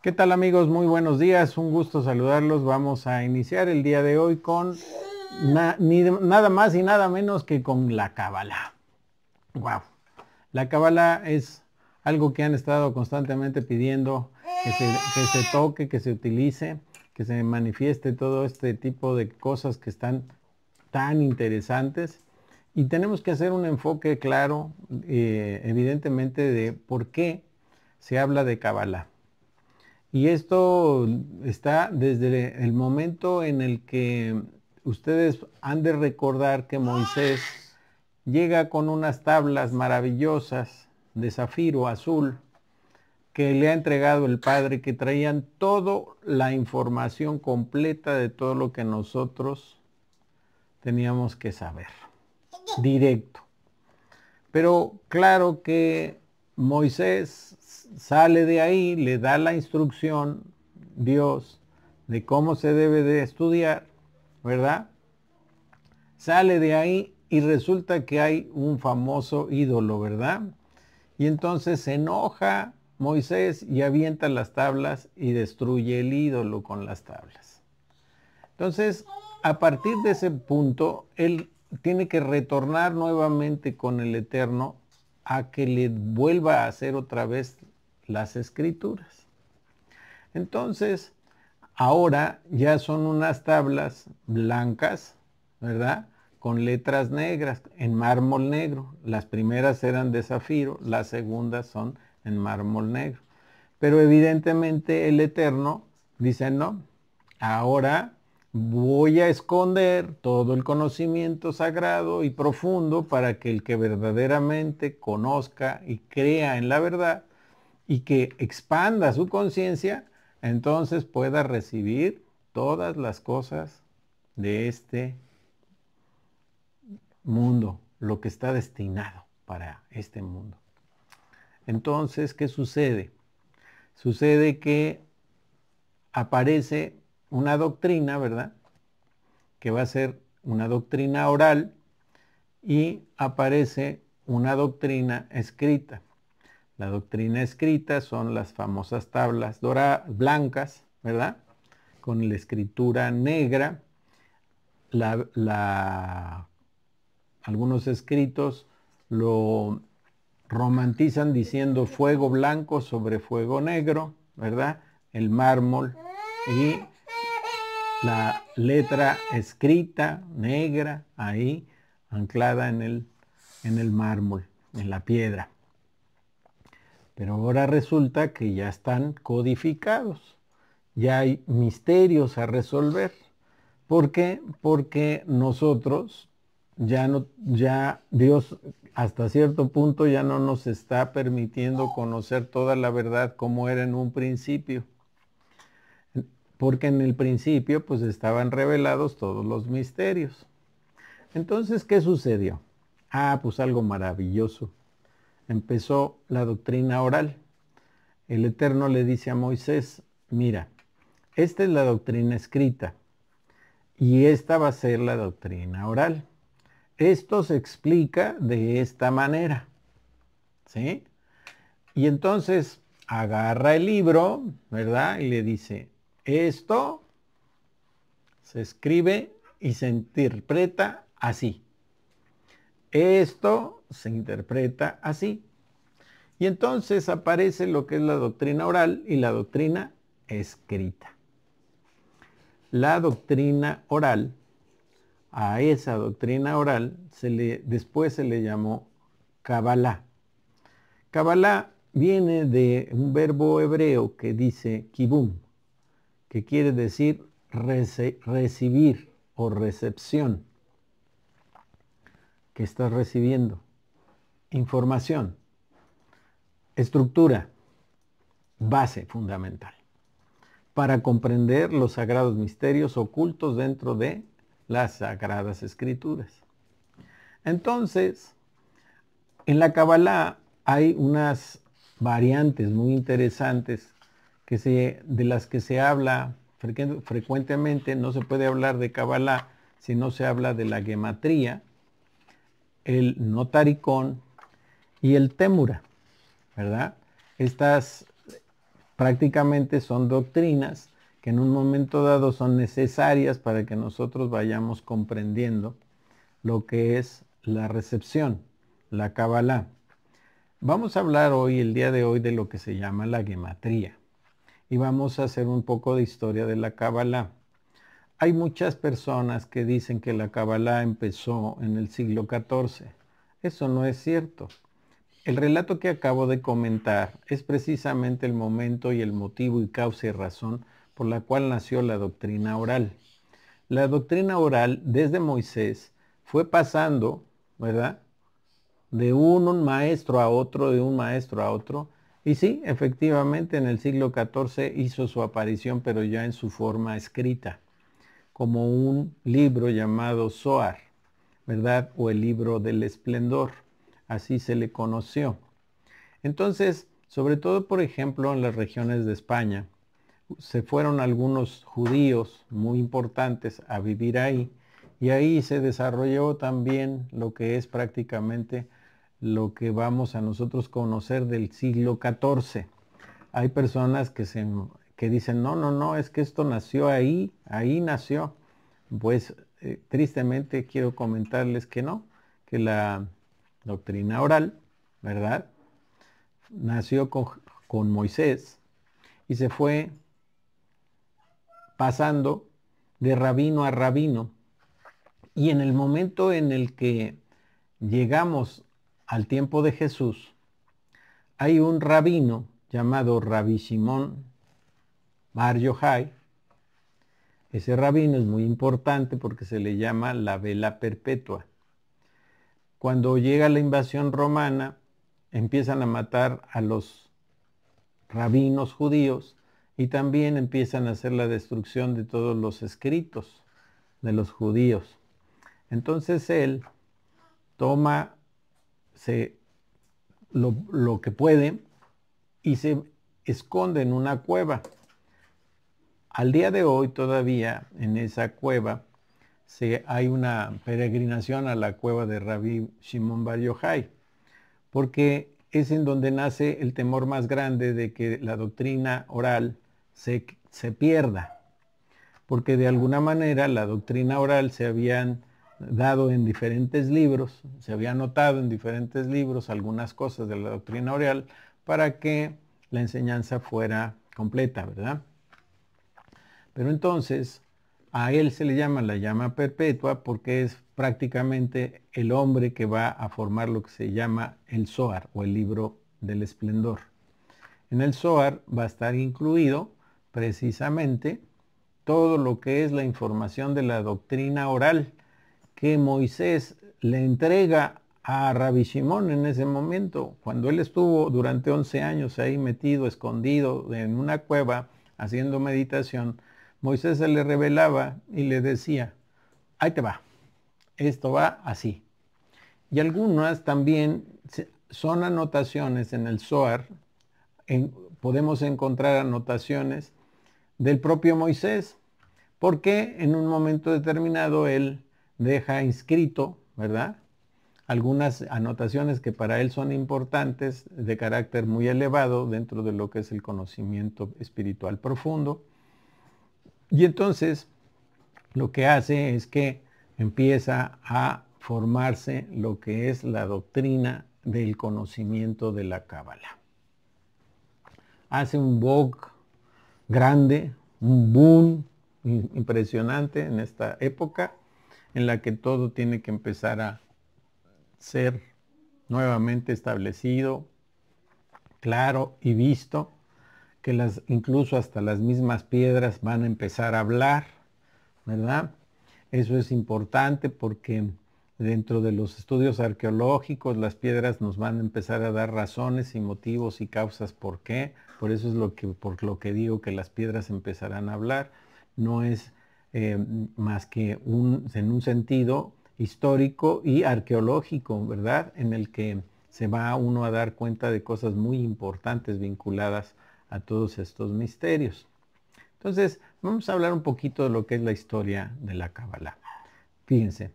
¿Qué tal amigos? Muy buenos días, un gusto saludarlos. Vamos a iniciar el día de hoy con nada más y nada menos que con la Cábala. Wow. La Cábala es algo que han estado constantemente pidiendo que se toque, que se utilice, que se manifieste todo este tipo de cosas que están tan interesantes. Y tenemos que hacer un enfoque claro, evidentemente, de por qué se habla de Cábala. Y esto está desde el momento en el que ustedes han de recordar que Moisés llega con unas tablas maravillosas de zafiro azul que le ha entregado el Padre, que traían toda la información completa de todo lo que nosotros teníamos que saber, directo. Pero claro que Moisés sale de ahí, le da la instrucción, Dios, de cómo se debe de estudiar, ¿verdad? Sale de ahí y resulta que hay un famoso ídolo, ¿verdad? Y entonces se enoja Moisés y avienta las tablas y destruye el ídolo con las tablas. Entonces, a partir de ese punto, él tiene que retornar nuevamente con el Eterno a que le vuelva a hacer otra vez las escrituras. Entonces, ahora ya son unas tablas blancas, ¿verdad? Con letras negras, en mármol negro. Las primeras eran de zafiro, las segundas son en mármol negro. Pero evidentemente el Eterno dice, no, ahora voy a esconder todo el conocimiento sagrado y profundo para que el que verdaderamente conozca y crea en la verdad y que expanda su conciencia, entonces pueda recibir todas las cosas de este mundo, lo que está destinado para este mundo. Entonces, ¿qué sucede? Sucede que aparece una doctrina, ¿verdad? Que va a ser una doctrina oral y aparece una doctrina escrita. La doctrina escrita son las famosas tablas blancas, ¿verdad? Con la escritura negra. Algunos escritos lo romantizan diciendo fuego blanco sobre fuego negro, ¿verdad? El mármol y la letra escrita negra ahí anclada en el mármol, en la piedra. Pero ahora resulta que ya están codificados, ya hay misterios a resolver. ¿Por qué? Porque nosotros ya Dios hasta cierto punto ya no nos está permitiendo conocer toda la verdad como era en un principio. Porque en el principio pues estaban revelados todos los misterios. Entonces, ¿qué sucedió? Pues algo maravilloso. Empezó la doctrina oral. El Eterno le dice a Moisés, mira, esta es la doctrina escrita y esta va a ser la doctrina oral. Esto se explica de esta manera, ¿sí? Y entonces agarra el libro, ¿verdad? Y le dice, esto se escribe y se interpreta así. Esto se interpreta así. Y entonces aparece lo que es la doctrina oral y la doctrina escrita. La doctrina oral, a esa doctrina oral después se le llamó Kabbalah. Kabbalah viene de un verbo hebreo que dice kibum, que quiere decir recibir o recepción, que estás recibiendo. Información, estructura, base fundamental, para comprender los sagrados misterios ocultos dentro de las sagradas escrituras. Entonces, en la Kabbalah hay unas variantes muy interesantes de las que se habla frecuentemente. No se puede hablar de Kabbalah si no se habla de la gematría, el notaricón y el témura, ¿verdad? Estas prácticamente son doctrinas que en un momento dado son necesarias para que nosotros vayamos comprendiendo lo que es la recepción, la Kabbalah. Vamos a hablar hoy, el día de hoy, de lo que se llama la gematría. Y vamos a hacer un poco de historia de la Kabbalah. Hay muchas personas que dicen que la Kabbalah empezó en el siglo XIV. Eso no es cierto. El relato que acabo de comentar es precisamente el momento y el motivo y causa y razón por la cual nació la doctrina oral. La doctrina oral, desde Moisés, fue pasando, ¿verdad?, de un maestro a otro, de un maestro a otro. Y sí, efectivamente, en el siglo XIV hizo su aparición, pero ya en su forma escrita, como un libro llamado Zohar, ¿verdad?, o el libro del esplendor, así se le conoció. Entonces, sobre todo, por ejemplo, en las regiones de España, se fueron algunos judíos muy importantes a vivir ahí, y ahí se desarrolló también lo que es prácticamente lo que vamos a nosotros conocer del siglo XIV. Hay personas que dicen, no, es que esto nació ahí nació. Pues tristemente quiero comentarles que no, que la doctrina oral, ¿verdad?, nació con Moisés y se fue pasando de rabino a rabino. Y en el momento en el que llegamos al tiempo de Jesús, hay un rabino llamado Rabbi Shimon Bar Yochai. Ese rabino es muy importante porque se le llama la vela perpetua. Cuando llega la invasión romana, empiezan a matar a los rabinos judíos y también empiezan a hacer la destrucción de todos los escritos de los judíos. Entonces él toma lo que puede y se esconde en una cueva. Al día de hoy todavía en esa cueva hay una peregrinación a la cueva de Rabbi Shimon Bar Yochai, porque es en donde nace el temor más grande de que la doctrina oral se pierda, porque de alguna manera la doctrina oral se habían dado en diferentes libros, se había anotado en diferentes libros algunas cosas de la doctrina oral para que la enseñanza fuera completa, ¿verdad? Pero entonces a él se le llama la llama perpetua porque es prácticamente el hombre que va a formar lo que se llama el Zohar o el libro del esplendor. En el Zohar va a estar incluido precisamente todo lo que es la información de la doctrina oral que Moisés le entrega a Rabbi Shimon en ese momento, cuando él estuvo durante 11 años ahí metido, escondido en una cueva, haciendo meditación. Moisés se le revelaba y le decía, ahí te va, esto va así. Y algunas también son anotaciones en el Zohar, podemos encontrar anotaciones del propio Moisés, porque en un momento determinado él deja inscrito, ¿verdad?, algunas anotaciones que para él son importantes, de carácter muy elevado dentro de lo que es el conocimiento espiritual profundo. Y entonces lo que hace es que empieza a formarse lo que es la doctrina del conocimiento de la Kabbalah. Hace un boom grande, un boom impresionante en esta época en la que todo tiene que empezar a ser nuevamente establecido, claro y visto, que incluso hasta las mismas piedras van a empezar a hablar, ¿verdad? Eso es importante porque dentro de los estudios arqueológicos las piedras nos van a empezar a dar razones y motivos y causas por qué. Por eso es por lo que digo que las piedras empezarán a hablar. No es más que en un sentido histórico y arqueológico, ¿verdad?, en el que se va uno a dar cuenta de cosas muy importantes vinculadas a todos estos misterios. Entonces, vamos a hablar un poquito de lo que es la historia de la Kabbalah. Fíjense,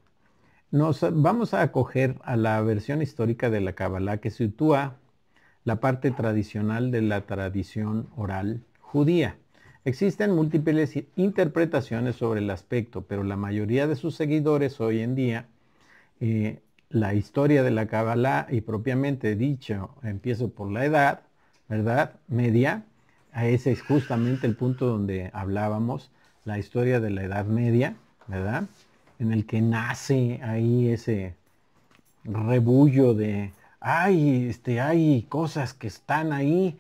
nos vamos a acoger a la versión histórica de la Kabbalah que sitúa la parte tradicional de la tradición oral judía. Existen múltiples interpretaciones sobre el aspecto, pero la mayoría de sus seguidores hoy en día, la historia de la Kabbalah, y propiamente dicho, empiezo por la edad, ¿verdad? Media, ese es justamente el punto donde hablábamos, la historia de la Edad Media, ¿verdad? En el que nace ahí ese rebullo de, hay cosas que están ahí,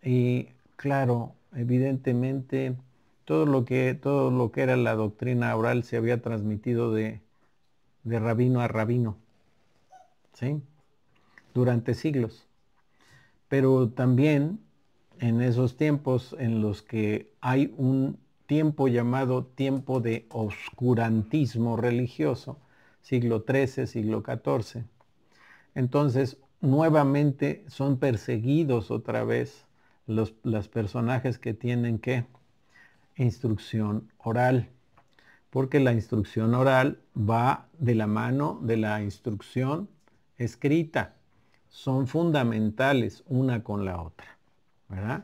y claro, evidentemente todo lo que era la doctrina oral se había transmitido de rabino a rabino, ¿sí? Durante siglos. Pero también en esos tiempos en los que hay un tiempo llamado tiempo de oscurantismo religioso, siglo XIII, siglo XIV, entonces nuevamente son perseguidos otra vez los personajes que tienen que instrucción oral, porque la instrucción oral va de la mano de la instrucción escrita. Son fundamentales una con la otra, ¿verdad?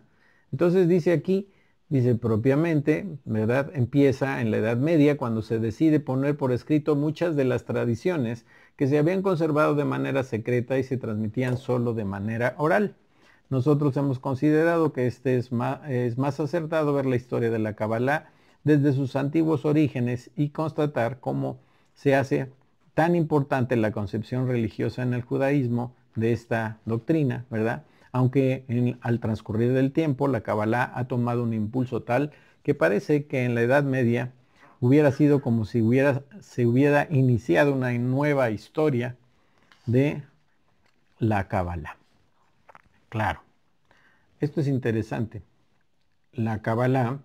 Entonces dice aquí, dice propiamente, ¿verdad? Empieza en la Edad Media cuando se decide poner por escrito muchas de las tradiciones que se habían conservado de manera secreta y se transmitían solo de manera oral. Nosotros hemos considerado que es más acertado ver la historia de la Kabbalah desde sus antiguos orígenes y constatar cómo se hace tan importante la concepción religiosa en el judaísmo de esta doctrina, ¿verdad? Aunque al transcurrir del tiempo la Kabbalah ha tomado un impulso tal que parece que en la Edad Media hubiera sido como si se hubiera iniciado una nueva historia de la Kabbalah. Claro, esto es interesante. La Kabbalah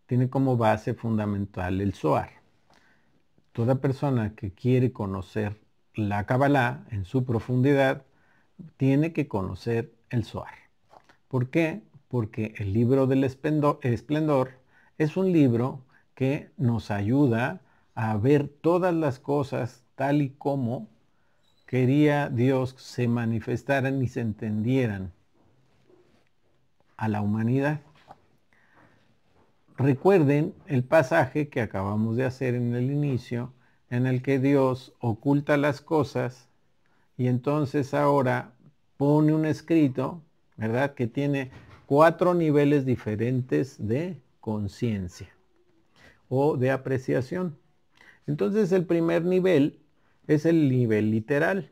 tiene como base fundamental el Zohar. Toda persona que quiere conocer la Kabbalah en su profundidad tiene que conocer el Zohar. ¿Por qué? Porque el libro del esplendor es un libro que nos ayuda a ver todas las cosas tal y como quería Dios se manifestaran y se entendieran a la humanidad. Recuerden el pasaje que acabamos de hacer en el inicio, en el que Dios oculta las cosas y entonces ahora pone un escrito, ¿verdad? Que tiene 4 niveles diferentes de conciencia o de apreciación. Entonces el primer nivel es el nivel literal.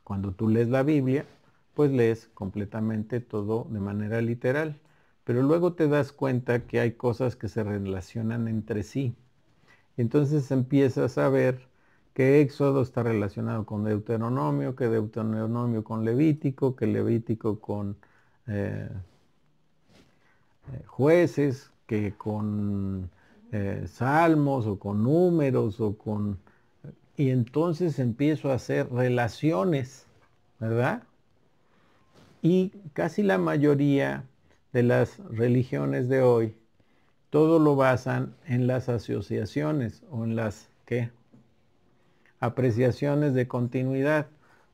Cuando tú lees la Biblia, pues lees completamente todo de manera literal. Pero luego te das cuenta que hay cosas que se relacionan entre sí. Entonces empiezas a ver que Éxodo está relacionado con Deuteronomio, que Deuteronomio con Levítico, que Levítico con Jueces, que con Salmos o con Números o con... Y entonces empiezo a hacer relaciones, ¿verdad? Y casi la mayoría de las religiones de hoy, todo lo basan en las asociaciones o en las, ¿qué? Apreciaciones de continuidad.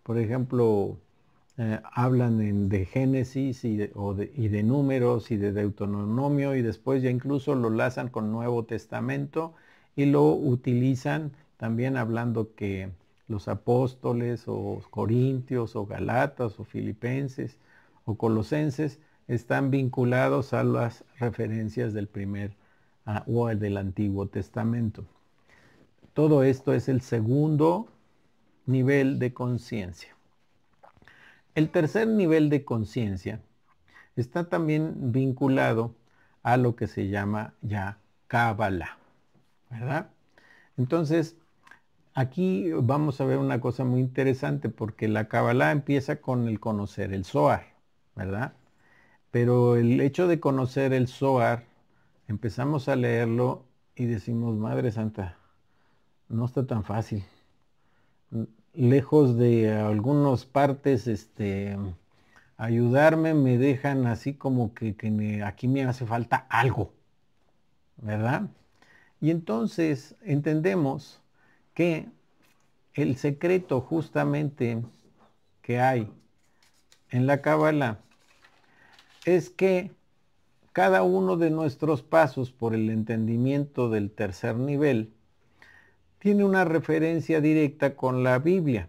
Por ejemplo, hablan de Génesis y de Números y de Deuteronomio y después ya incluso lo lazan con Nuevo Testamento y lo utilizan también hablando que los apóstoles o Corintios o Galatas o Filipenses o Colosenses están vinculados a las referencias del o del Antiguo Testamento. Todo esto es el segundo nivel de conciencia. El tercer nivel de conciencia está también vinculado a lo que se llama ya Kabbalah, ¿verdad? Entonces, aquí vamos a ver una cosa muy interesante porque la Kabbalah empieza con el conocer el Zohar, ¿verdad? Pero el hecho de conocer el Zohar, empezamos a leerlo y decimos, Madre Santa, no está tan fácil. Lejos de algunas partes, ayudarme, me dejan así como que aquí me hace falta algo, ¿verdad? Y entonces entendemos que el secreto justamente que hay en la Cábala es que cada uno de nuestros pasos por el entendimiento del tercer nivel tiene una referencia directa con la Biblia,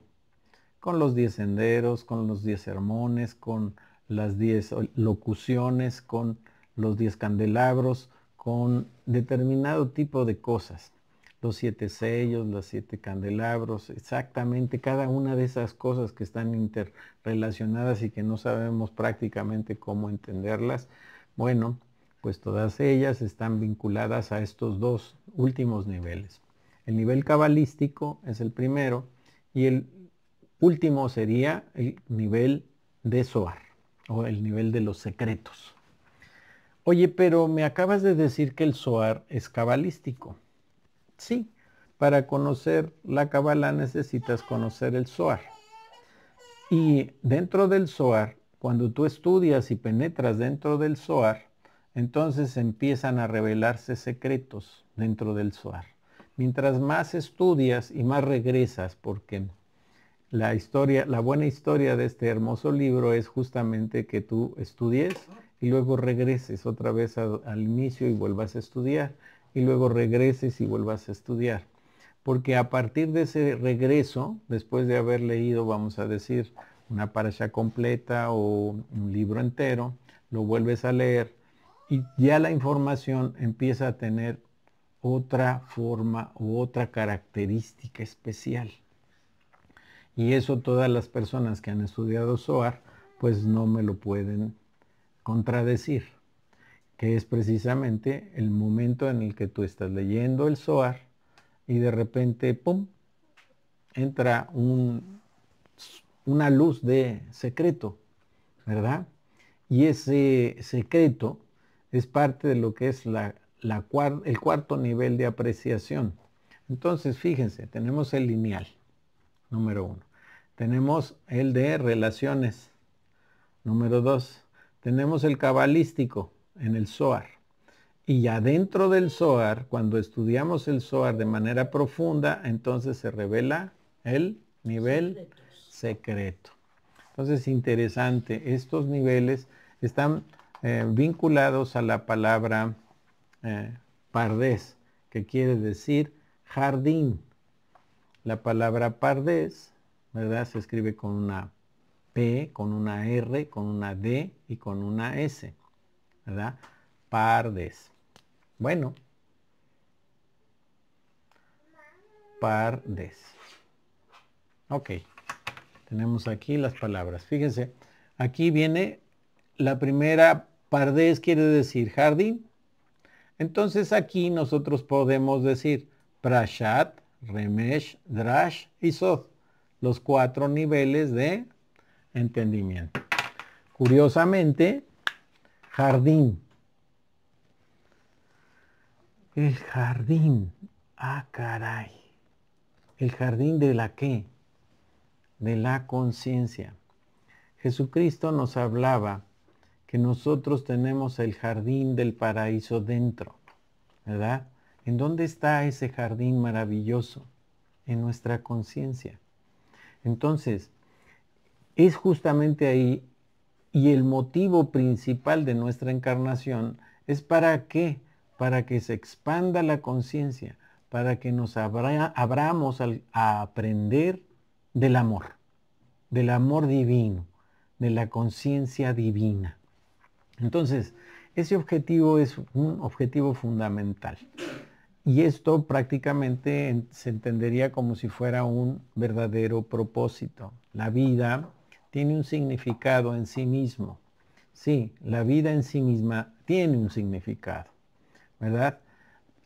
con los 10 senderos, con los 10 sermones, con las 10 locuciones, con los 10 candelabros, con determinado tipo de cosas. Los 7 sellos, los 7 candelabros, exactamente cada una de esas cosas que están interrelacionadas y que no sabemos prácticamente cómo entenderlas. Bueno, pues todas ellas están vinculadas a estos dos últimos niveles. El nivel cabalístico es el primero y el último sería el nivel de Zohar o el nivel de los secretos. Oye, pero me acabas de decir que el Zohar es cabalístico. Sí, para conocer la Kabbalah necesitas conocer el Zohar. Y dentro del Zohar, cuando tú estudias y penetras dentro del Zohar, entonces empiezan a revelarse secretos dentro del Zohar. Mientras más estudias y más regresas, porque la buena historia de este hermoso libro es justamente que tú estudies y luego regreses otra vez al inicio y vuelvas a estudiar y luego regreses y vuelvas a estudiar. Porque a partir de ese regreso, después de haber leído, vamos a decir, una parasha completa o un libro entero, lo vuelves a leer y ya la información empieza a tener otra forma u otra característica especial. Y eso todas las personas que han estudiado Zohar, pues no me lo pueden contradecir, que es precisamente el momento en el que tú estás leyendo el Zohar y de repente, ¡pum!, entra una luz de secreto, ¿verdad? Y ese secreto es parte de lo que es el cuarto nivel de apreciación. Entonces, fíjense, tenemos el lineal, número 1. Tenemos el de relaciones, número 2. Tenemos el cabalístico en el Zohar. Y ya dentro del Zohar, cuando estudiamos el Zohar de manera profunda, entonces se revela el nivel secreto. Entonces, interesante, estos niveles están vinculados a la palabra pardés, que quiere decir jardín. La palabra pardés, ¿verdad? Se escribe con una P, con una R, con una D y con una S, ¿verdad? Pardés. Bueno, pardés. Ok, tenemos aquí las palabras. Fíjense, aquí viene la primera, pardés quiere decir jardín. Entonces aquí nosotros podemos decir Prashat, Remesh, Drash y Sod, los 4 niveles de entendimiento. Curiosamente, jardín. El jardín. Ah, caray. ¿El jardín de la qué? De la conciencia. Jesucristo nos hablaba que nosotros tenemos el jardín del paraíso dentro, ¿verdad? ¿En dónde está ese jardín maravilloso? En nuestra conciencia. Entonces, es justamente ahí, y el motivo principal de nuestra encarnación es ¿para qué? Para que se expanda la conciencia, para que nos abramos a aprender del amor divino, de la conciencia divina. Entonces, ese objetivo es un objetivo fundamental. Y esto prácticamente se entendería como si fuera un verdadero propósito. La vida tiene un significado en sí mismo. Sí, la vida en sí misma tiene un significado, ¿verdad?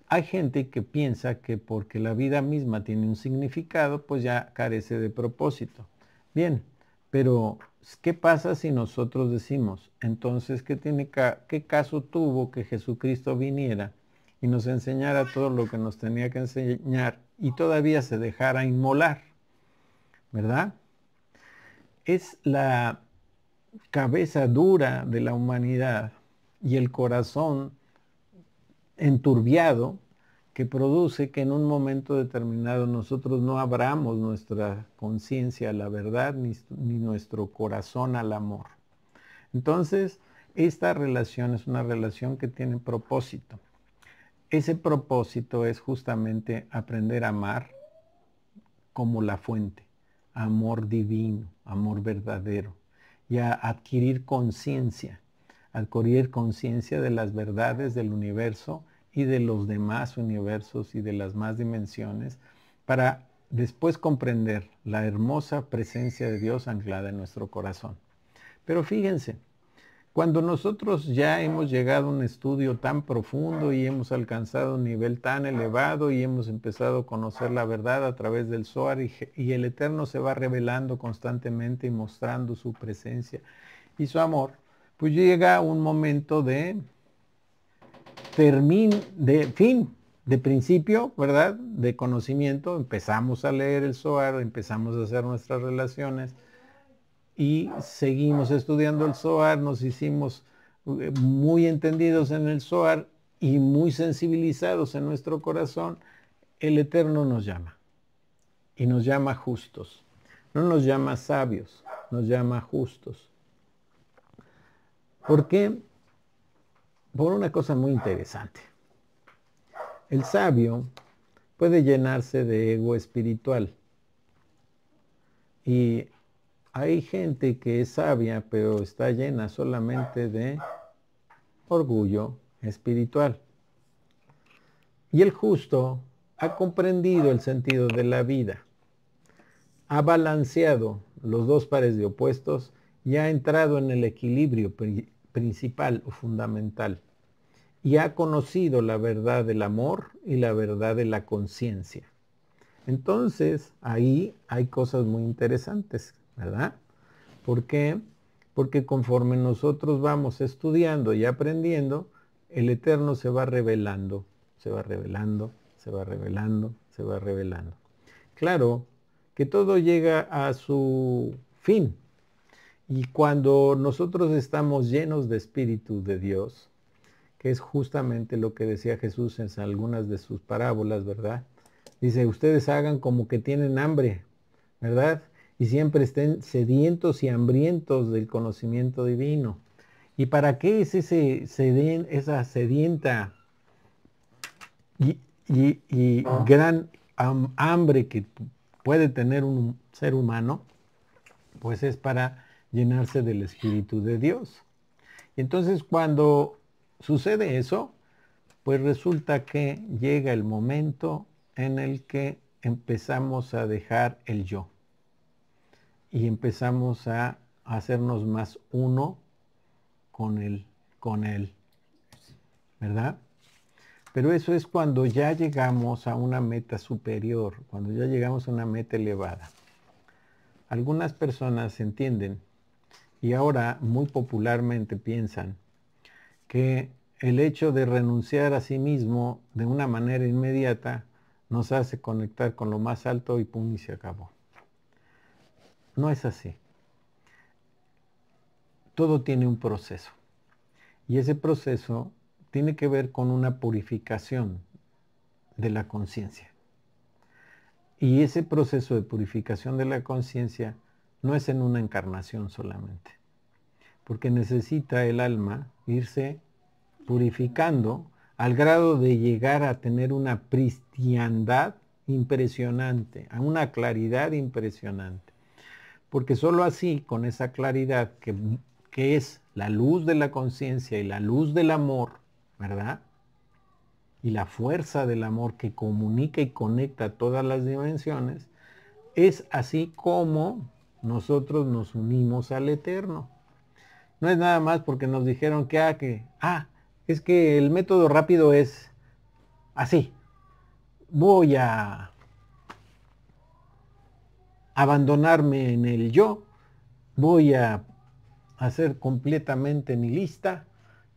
Hay gente que piensa que porque la vida misma tiene un significado, pues ya carece de propósito. Bien, pero ¿qué pasa si nosotros decimos, entonces, qué caso tuvo que Jesucristo viniera y nos enseñara todo lo que nos tenía que enseñar y todavía se dejara inmolar? ¿Verdad? Es la cabeza dura de la humanidad y el corazón enturbiado que produce que en un momento determinado nosotros no abramos nuestra conciencia a la verdad ni nuestro corazón al amor. Entonces, esta relación es una relación que tiene propósito. Ese propósito es justamente aprender a amar como la fuente, amor divino, amor verdadero, y a adquirir conciencia de las verdades del universo y de los demás universos y de las más dimensiones, para después comprender la hermosa presencia de Dios anclada en nuestro corazón. Pero fíjense, cuando nosotros ya hemos llegado a un estudio tan profundo y hemos alcanzado un nivel tan elevado y hemos empezado a conocer la verdad a través del Zohar y el Eterno se va revelando constantemente y mostrando su presencia y su amor, pues llega un momento de fin, de principio, ¿verdad? De conocimiento, empezamos a leer el Zohar, empezamos a hacer nuestras relaciones y seguimos estudiando el Zohar, nos hicimos muy entendidos en el Zohar y muy sensibilizados en nuestro corazón. El Eterno nos llama y nos llama justos. No nos llama sabios, nos llama justos. ¿Por qué? Por una cosa muy interesante. El sabio puede llenarse de ego espiritual y hay gente que es sabia, pero está llena solamente de orgullo espiritual. Y el justo ha comprendido el sentido de la vida, ha balanceado los dos pares de opuestos y ha entrado en el equilibrio principal o fundamental. Y ha conocido la verdad del amor y la verdad de la conciencia. Entonces, ahí hay cosas muy interesantes, ¿verdad? ¿Por qué? Porque conforme nosotros vamos estudiando y aprendiendo, el Eterno se va revelando, se va revelando, se va revelando, se va revelando. Claro que todo llega a su fin. Y cuando nosotros estamos llenos de Espíritu de Dios, que es justamente lo que decía Jesús en algunas de sus parábolas, ¿verdad? Dice, ustedes hagan como que tienen hambre, ¿verdad? Y siempre estén sedientos y hambrientos del conocimiento divino. ¿Y para qué es esa sedienta y gran hambre que puede tener un ser humano? Pues es para llenarse del Espíritu de Dios. Entonces, cuando sucede eso, pues resulta que llega el momento en el que empezamos a dejar el yo y empezamos a hacernos más uno con él, ¿verdad? Pero eso es cuando ya llegamos a una meta superior, cuando ya llegamos a una meta elevada. Algunas personas entienden y ahora muy popularmente piensan que el hecho de renunciar a sí mismo de una manera inmediata nos hace conectar con lo más alto y pum, y se acabó. No es así. Todo tiene un proceso. Y ese proceso tiene que ver con una purificación de la conciencia. Y ese proceso de purificación de la conciencia no es en una encarnación solamente. Porque necesita el alma irse purificando al grado de llegar a tener una cristiandad impresionante, a una claridad impresionante. Porque sólo así, con esa claridad que es la luz de la conciencia y la luz del amor, ¿verdad? Y la fuerza del amor que comunica y conecta todas las dimensiones, es así como nosotros nos unimos al Eterno. No es nada más porque nos dijeron es que el método rápido es así. Voy a abandonarme en el yo, voy a ser completamente nihilista,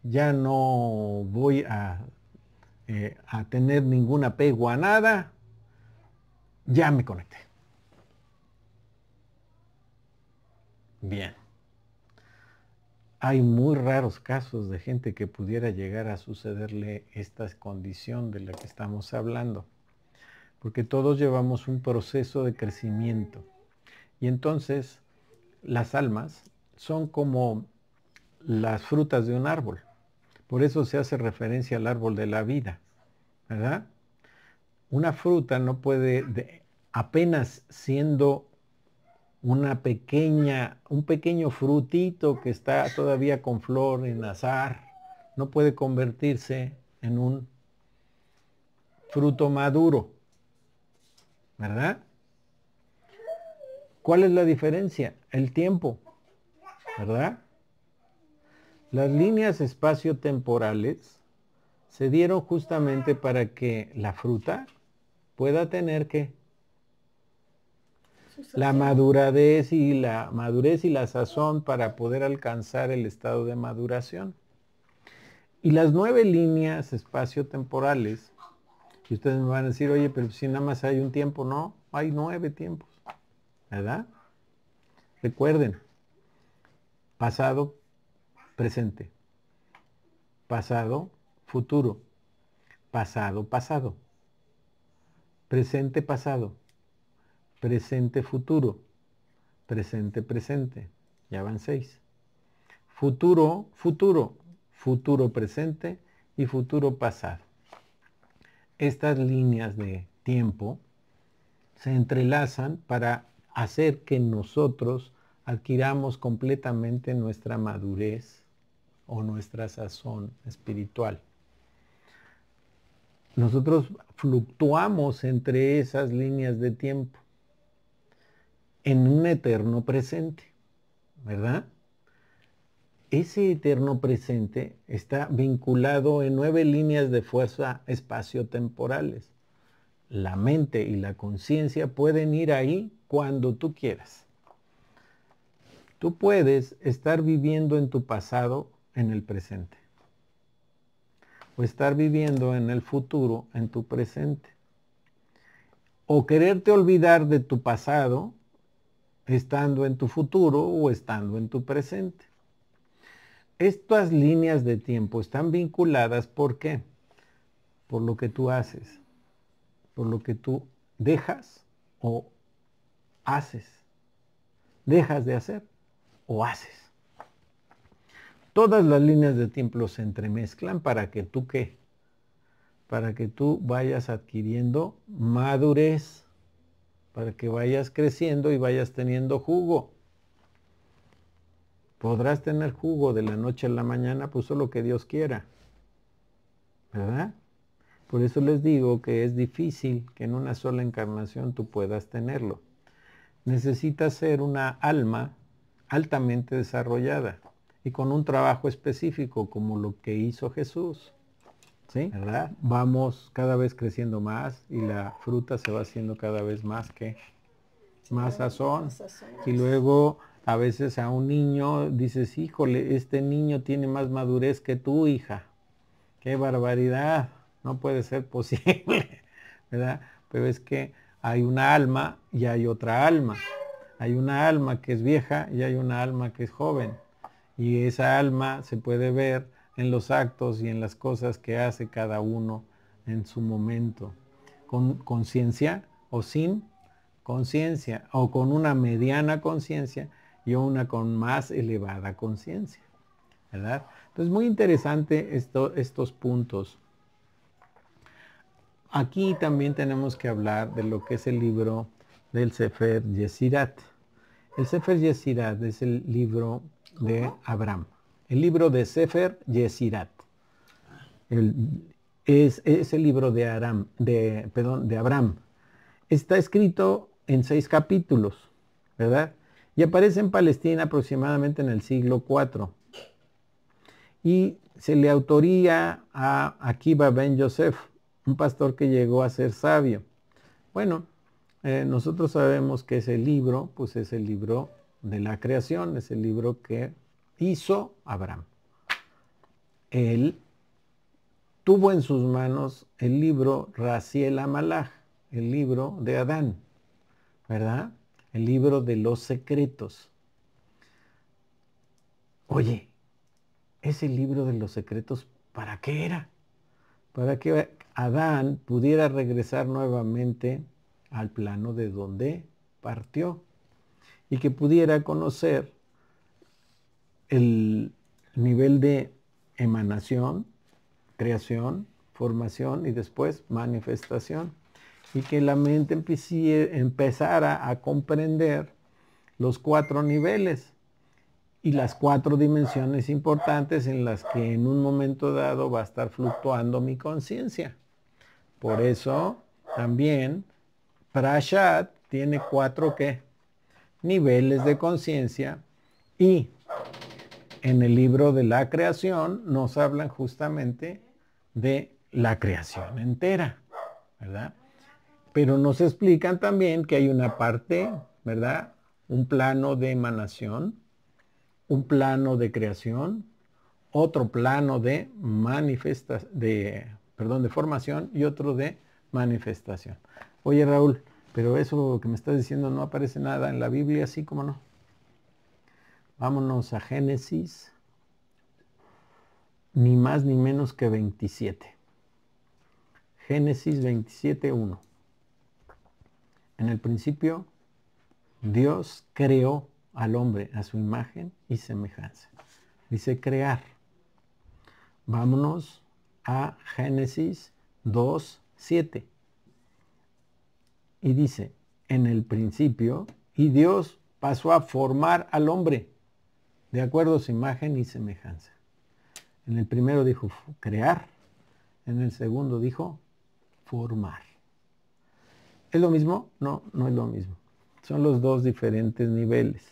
ya no voy a tener ningún apego a nada, ya me conecté. Bien. hay muy raros casos de gente que pudiera llegar a sucederle esta condición de la que estamos hablando, porque todos llevamos un proceso de crecimiento. Y entonces las almas son como las frutas de un árbol. Por eso se hace referencia al árbol de la vida, ¿verdad? Una fruta no puede, apenas siendo un pequeño frutito que está todavía con flor en azar, no puede convertirse en un fruto maduro, ¿verdad? ¿Cuál es la diferencia? El tiempo, ¿verdad? Las líneas espaciotemporales se dieron justamente para que la fruta pueda tener que la madurez y la sazón para poder alcanzar el estado de maduración. Y las 9 líneas espaciotemporales, y ustedes me van a decir, oye, pero si nada más hay un tiempo, no, hay 9 tiempos, ¿verdad? Recuerden, pasado, presente, pasado, futuro, pasado, pasado, presente, pasado, presente, futuro, presente, presente, ya van 6. Futuro, futuro, futuro presente y futuro pasado. Estas líneas de tiempo se entrelazan para hacer que nosotros adquiramos completamente nuestra madurez o nuestra sazón espiritual. Nosotros fluctuamos entre esas líneas de tiempo en un eterno presente, ¿verdad? Ese eterno presente está vinculado en 9 líneas de fuerza espaciotemporales. La mente y la conciencia pueden ir ahí cuando tú quieras. Tú puedes estar viviendo en tu pasado en el presente, o estar viviendo en el futuro en tu presente, o quererte olvidar de tu pasado estando en tu futuro o estando en tu presente. Estas líneas de tiempo están vinculadas, ¿por qué? Por lo que tú haces, por lo que tú dejas o haces. Dejas de hacer o haces. Todas las líneas de tiempo se entremezclan para que tú ¿qué? Para que tú vayas adquiriendo madurez, para que vayas creciendo y vayas teniendo jugo. Podrás tener jugo de la noche a la mañana, pues solo que Dios quiera, ¿verdad? Por eso les digo que es difícil que en una sola encarnación tú puedas tenerlo. Necesitas ser una alma altamente desarrollada y con un trabajo específico como lo que hizo Jesús, ¿sí? ¿Verdad? Vamos cada vez creciendo más y la fruta se va haciendo cada vez más que más sazón. Y luego a veces a un niño dices, híjole, este niño tiene más madurez que tú, hija. ¡Qué barbaridad! No puede ser posible, ¿verdad? Pero es que hay una alma y hay otra alma. Hay una alma que es vieja y hay una alma que es joven. Y esa alma se puede ver en los actos y en las cosas que hace cada uno en su momento. Con conciencia o sin conciencia, o con una mediana conciencia y una con más elevada conciencia, ¿verdad? Entonces, muy interesante estos puntos. Aquí también tenemos que hablar de lo que es el libro del Sefer Yesirat. El Sefer Yesirat es el libro de Abraham. El libro de Sefer Yesirat. Es el libro de Abraham. Está escrito en 6 capítulos, ¿verdad? Y aparece en Palestina aproximadamente en el siglo IV. Y se le autoría a Akiva ben Yosef, un pastor que llegó a ser sabio. Bueno, nosotros sabemos que ese libro, pues es el libro de la creación, es el libro que hizo Abraham. Él tuvo en sus manos el libro Raziel Amalach, el libro de Adán, ¿verdad? El libro de los secretos. Oye, ese libro de los secretos, ¿para qué era? Para que Adán pudiera regresar nuevamente al plano de donde partió y que pudiera conocer el nivel de emanación, creación, formación y después manifestación, y que la mente empezara a comprender los 4 niveles y las 4 dimensiones importantes en las que en un momento dado va a estar fluctuando mi conciencia. Por eso también Prashat tiene 4 ¿qué? Niveles de conciencia, y en el libro de la creación nos hablan justamente de la creación entera, ¿verdad? Pero nos explican también que hay una parte, ¿verdad? Un plano de emanación, un plano de creación, otro plano de de formación y otro de manifestación. Oye, Raúl, pero eso que me estás diciendo no aparece nada en la Biblia, así como no. Vámonos a Génesis, ni más ni menos que 27. Génesis 27:1. En el principio, Dios creó al hombre a su imagen y semejanza. Dice crear. Vámonos a Génesis 2:7. Y dice, en el principio, y Dios pasó a formar al hombre de acuerdo a su imagen y semejanza. En el primero dijo crear, en el segundo dijo formar. ¿Es lo mismo? No, no es lo mismo. Son los 2 diferentes niveles,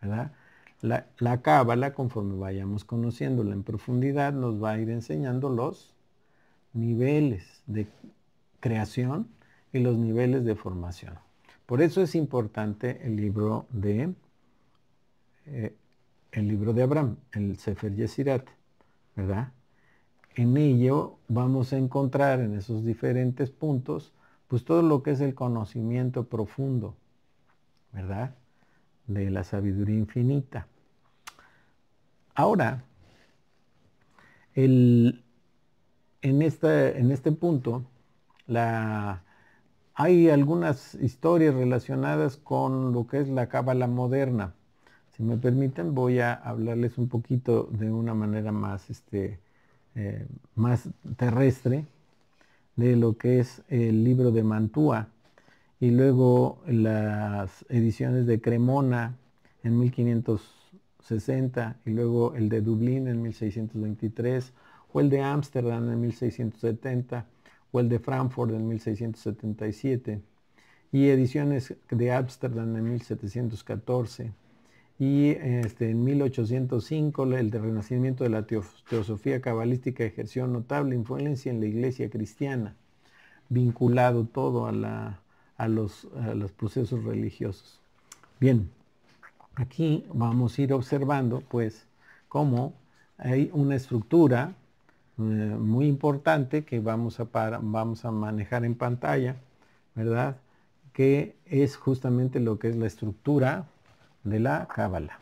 ¿verdad? La cábala, conforme vayamos conociéndola en profundidad, nos va a ir enseñando los niveles de creación y los niveles de formación. Por eso es importante el libro de Abraham, el Sefer Yesirat, ¿verdad? En ello vamos a encontrar en esos diferentes puntos, pues todo lo que es el conocimiento profundo, ¿verdad? De la sabiduría infinita. Ahora, en este punto, hay algunas historias relacionadas con lo que es la cábala moderna. Si me permiten, voy a hablarles un poquito de una manera más, más terrestre de lo que es el libro de Mantua y luego las ediciones de Cremona en 1560 y luego el de Dublín en 1623 o el de Ámsterdam en 1670 o el de Frankfurt en 1677 y ediciones de Ámsterdam en 1714 y en 1805 el de Renacimiento de la Teosofía Cabalística ejerció notable influencia en la Iglesia cristiana, vinculado todo a los procesos religiosos. Bien, aquí vamos a ir observando pues cómo hay una estructura muy importante que vamos a manejar en pantalla, ¿verdad? Que es justamente lo que es la estructura de la cábala.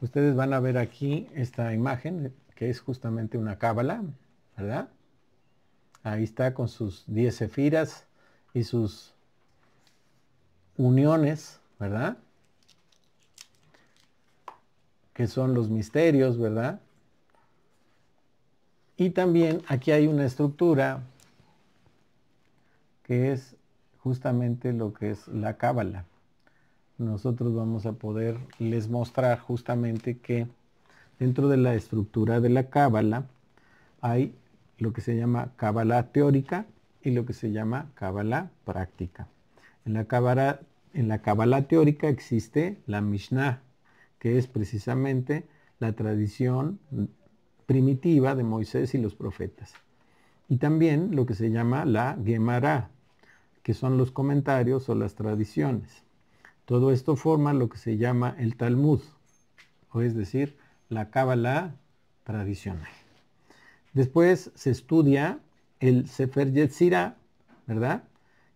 Ustedes van a ver aquí esta imagen que es justamente una cábala, ¿verdad? Ahí está con sus 10 sefiras y sus uniones, ¿verdad? Que son los misterios, ¿verdad? Y también aquí hay una estructura que es justamente lo que es la cábala. Nosotros vamos a poderles mostrar justamente que dentro de la estructura de la cábala hay lo que se llama cábala teórica y lo que se llama cábala práctica. En la cábala teórica existe la Mishnah, que es precisamente la tradición primitiva de Moisés y los profetas. Y también lo que se llama la Gemara, que son los comentarios o las tradiciones. Todo esto forma lo que se llama el Talmud, o es decir, la cábala tradicional. Después se estudia el Sefer Yetzirah, ¿verdad?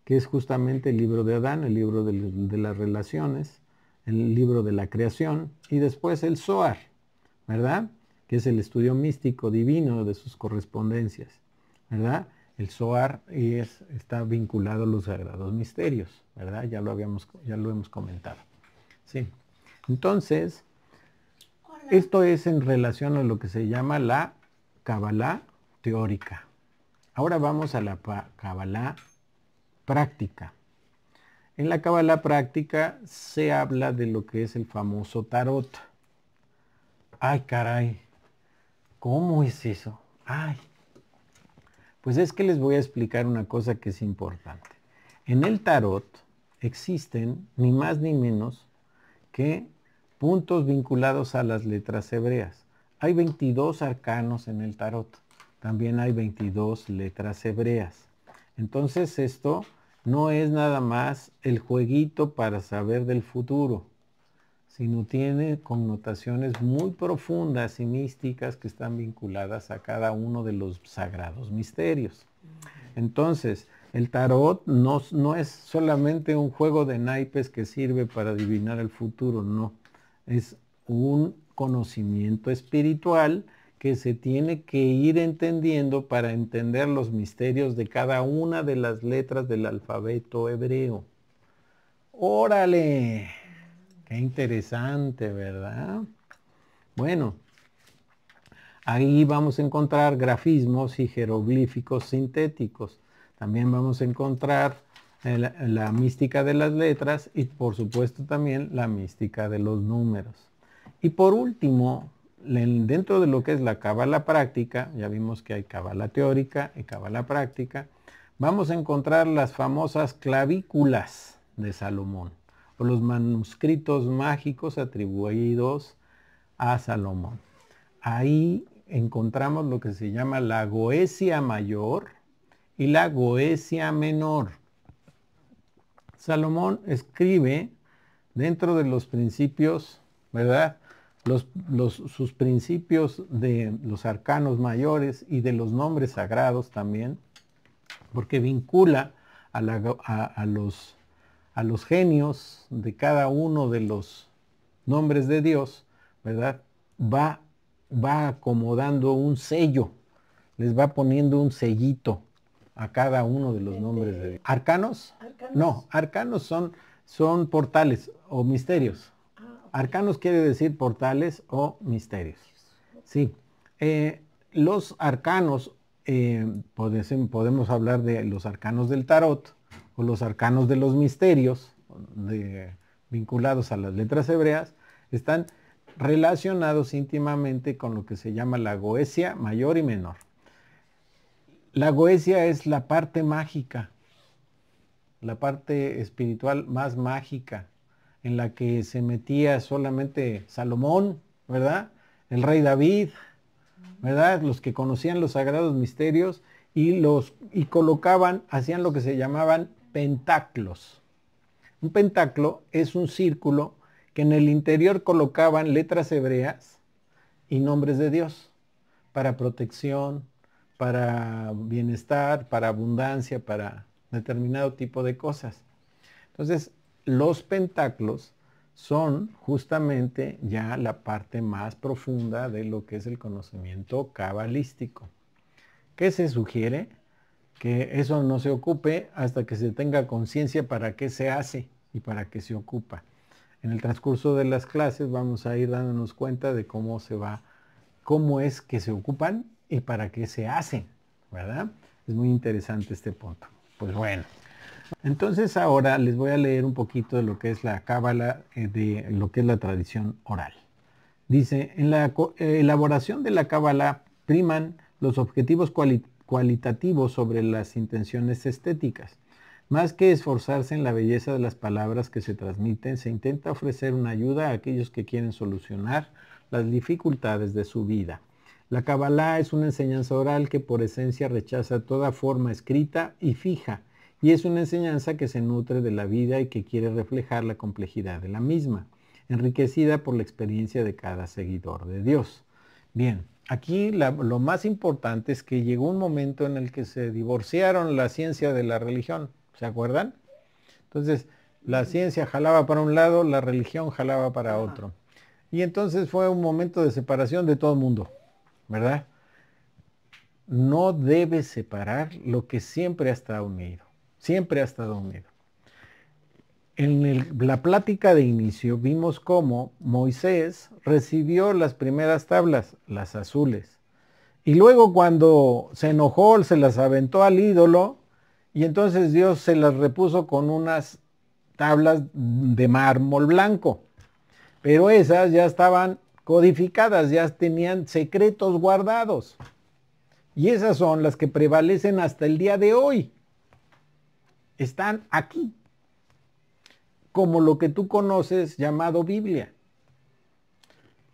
Que es justamente el libro de Adán, el libro de las relaciones, el libro de la creación, y después el Zohar, ¿verdad? que es el estudio místico divino de sus correspondencias, ¿verdad? El Zohar está vinculado a los sagrados misterios, ¿verdad? Ya lo hemos comentado. Sí. Entonces, esto es en relación a lo que se llama la Kabbalah teórica. Ahora vamos a la Kabbalah práctica. En la Kabbalah práctica se habla de lo que es el famoso tarot. Ay, caray, ¿cómo es eso? Ay, pues es que les voy a explicar una cosa que es importante. En el tarot existen ni más ni menos que puntos vinculados a las letras hebreas. Hay 22 arcanos en el tarot. También hay 22 letras hebreas. Entonces esto no es nada más el jueguito para saber del futuro, sino tiene connotaciones muy profundas y místicas que están vinculadas a cada uno de los sagrados misterios. Entonces, el tarot no es solamente un juego de naipes que sirve para adivinar el futuro, no. Es un conocimiento espiritual que se tiene que ir entendiendo para entender los misterios de cada una de las letras del alfabeto hebreo. ¡Órale! ¡Qué interesante!, ¿verdad? Bueno, ahí vamos a encontrar grafismos y jeroglíficos sintéticos. También vamos a encontrar la mística de las letras y por supuesto también la mística de los números. Y por último, dentro de lo que es la Kabbalah práctica, ya vimos que hay Kabbalah teórica y Kabbalah práctica, vamos a encontrar las famosas clavículas de Salomón, o los manuscritos mágicos atribuidos a Salomón. Ahí encontramos lo que se llama la Goesia mayor y la Goesia menor. Salomón escribe dentro de los principios, ¿verdad? Sus principios de los arcanos mayores y de los nombres sagrados también, porque vincula a los genios de cada uno de los nombres de Dios, ¿verdad? Va acomodando un sello, les va poniendo un sellito a cada uno de los nombres de Dios. ¿Arcanos? No, arcanos son portales o misterios. Arcanos quiere decir portales o misterios. Sí. Los arcanos, podemos hablar de los arcanos del tarot o los arcanos de los misterios vinculados a las letras hebreas, están relacionados íntimamente con lo que se llama la Goesia mayor y menor. La Goesia es la parte mágica, la parte espiritual más mágica, en la que se metía solamente Salomón, ¿verdad? El rey David, ¿verdad? Los que conocían los sagrados misterios y colocaban, hacían lo que se llamaban pentaclos. Un pentáculo es un círculo que en el interior colocaban letras hebreas y nombres de Dios para protección, para bienestar, para abundancia, para determinado tipo de cosas. Entonces, los pentáculos son justamente ya la parte más profunda de lo que es el conocimiento cabalístico. ¿Qué se sugiere? Que eso no se ocupe hasta que se tenga conciencia para qué se hace y para qué se ocupa. En el transcurso de las clases vamos a ir dándonos cuenta de cómo es que se ocupan y para qué se hacen, ¿verdad? Es muy interesante este punto. Pues bueno, entonces ahora les voy a leer un poquito de lo que es la Cábala, de lo que es la tradición oral. Dice, en la elaboración de la Cábala priman los objetivos cualitativos sobre las intenciones estéticas. Más que esforzarse en la belleza de las palabras que se transmiten, se intenta ofrecer una ayuda a aquellos que quieren solucionar las dificultades de su vida. La Kabbalah es una enseñanza oral que por esencia rechaza toda forma escrita y fija, y es una enseñanza que se nutre de la vida y que quiere reflejar la complejidad de la misma, enriquecida por la experiencia de cada seguidor de Dios. Bien, aquí lo más importante es que llegó un momento en el que se divorciaron la ciencia de la religión, ¿se acuerdan? Entonces, la ciencia jalaba para un lado, la religión jalaba para otro. Y entonces fue un momento de separación de todo el mundo, ¿verdad? No debes separar lo que siempre ha estado unido. Siempre ha estado unido. En la plática de inicio vimos cómo Moisés recibió las primeras tablas, las azules. Y luego cuando se enojó, se las aventó al ídolo y entonces Dios se las repuso con unas tablas de mármol blanco. Pero esas ya estaban codificadas, ya tenían secretos guardados. Y esas son las que prevalecen hasta el día de hoy. Están aquí, como lo que tú conoces llamado Biblia.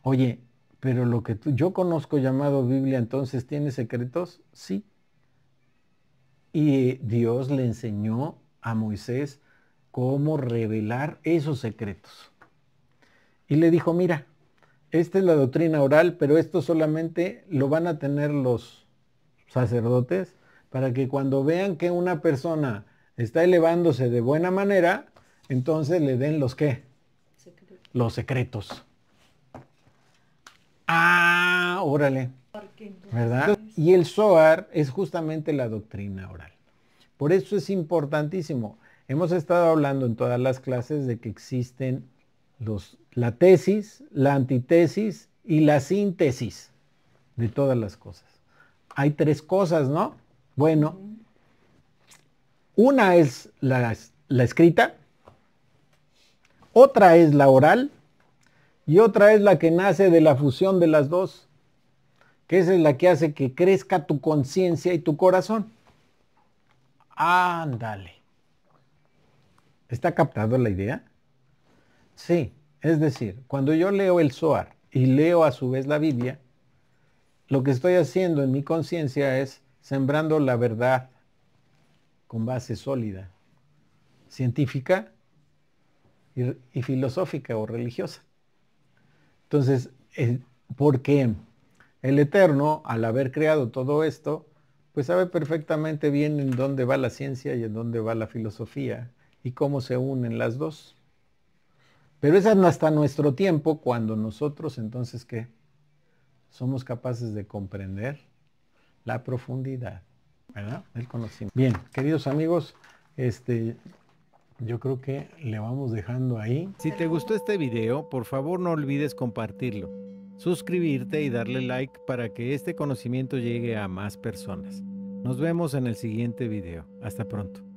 Oye, pero lo que yo conozco llamado Biblia, entonces, ¿tiene secretos? Sí. Y Dios le enseñó a Moisés cómo revelar esos secretos. Y le dijo, mira, esta es la doctrina oral, pero esto solamente lo van a tener los sacerdotes para que cuando vean que una persona está elevándose de buena manera, entonces le den los ¿qué? Los secretos. Ah, órale. ¿Verdad? Y el Zohar es justamente la doctrina oral. Por eso es importantísimo. Hemos estado hablando en todas las clases de que existen la tesis, la antitesis y la síntesis de todas las cosas. Hay tres cosas, ¿no? Bueno, una es la escrita, otra es la oral y otra es la que nace de la fusión de las dos, que esa es la que hace que crezca tu conciencia y tu corazón. Ándale. ¿Está captado la idea? Sí, es decir, cuando yo leo el Zohar y leo a su vez la Biblia, lo que estoy haciendo en mi conciencia es sembrando la verdad con base sólida, científica y filosófica o religiosa. Entonces, porque el Eterno, al haber creado todo esto, pues sabe perfectamente bien en dónde va la ciencia y en dónde va la filosofía y cómo se unen las dos. Pero es hasta nuestro tiempo cuando nosotros entonces, ¿qué? Somos capaces de comprender la profundidad, ¿verdad? El conocimiento. Bien, queridos amigos, yo creo que le vamos dejando ahí. Si te gustó este video, por favor no olvides compartirlo, suscribirte y darle like para que este conocimiento llegue a más personas. Nos vemos en el siguiente video. Hasta pronto.